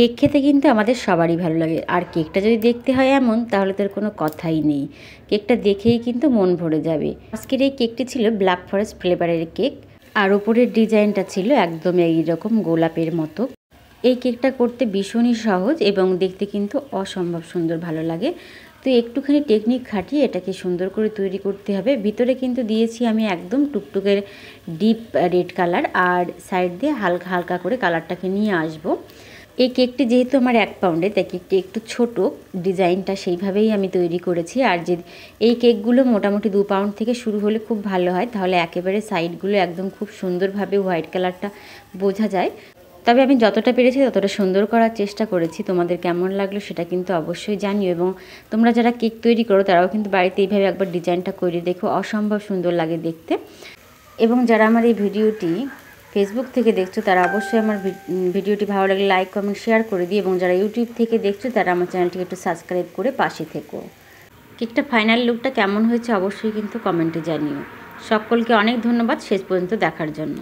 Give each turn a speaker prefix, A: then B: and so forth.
A: Cake খেতে কিন্তু আমাদের সবারই ভালো লাগে, আর কেকটা যদি দেখতে হয় এমন তাহলে তার কোনো কথাই নেই। কেকটা দেখেই কিন্তু মন ভরে যাবে। আজকের এই কেকটি ছিল ব্ল্যাক ফরেস্ট ফ্লেভারের কেক, আর উপরের ডিজাইনটা ছিল একদম এইরকম গোলাপের মতো। এই কেকটা করতে ভীষণই সহজ এবং দেখতে কিন্তু অসম্ভব সুন্দর ভালো লাগে। তো একটুখানি টেকনিক খাটিয়ে এটাকে সুন্দর করে তৈরি করতে হবে। ভিতরে কিন্তু দিয়েছি আমি একদম টুকটুকের ডিপ রেড কালার, আর সাইড দিয়ে হালকা হালকা করে কালারটাকে নিয়ে আসবো। এই কেকটি যেহেতু আমার 1 পাউন্ডে, তাই কেকটি একটু ছোট, ডিজাইনটা সেইভাবেই আমি তৈরি করেছি। আর যে এই কেকগুলো মোটামুটি 2 পাউন্ড থেকে শুরু হলে খুব ভালো হয়, তাহলে একেবারে সাইডগুলো একদম খুব সুন্দরভাবে হোয়াইট কালারটা বোঝা যায়। তবে আমি যতটা পেরেছি ততটা সুন্দর করার চেষ্টা করেছি। তোমাদের কেমন লাগলো সেটা কিন্তু অবশ্যই জানিও, এবং তোমরা যারা কেক তৈরি করো তারাও কিন্তু বাড়িতে এইভাবে একবার ডিজাইনটা করে দেখো, অসম্ভব সুন্দর লাগে দেখতে। এবং যারা আমার এই ভিডিওটি ফেসবুক থেকে দেখছো তারা অবশ্যই আমার ভিডিওটি ভালো লাগলে লাইক কমেন্ট শেয়ার করে দিই, এবং যারা ইউটিউব থেকে দেখছো তারা আমার চ্যানেলটিকে একটু সাবস্ক্রাইব করে পাশে থেকো। কেকটা ফাইনাল লুকটা কেমন হয়েছে অবশ্যই কিন্তু কমেন্টে জানিও। সকলকে অনেক ধন্যবাদ শেষ পর্যন্ত দেখার জন্য।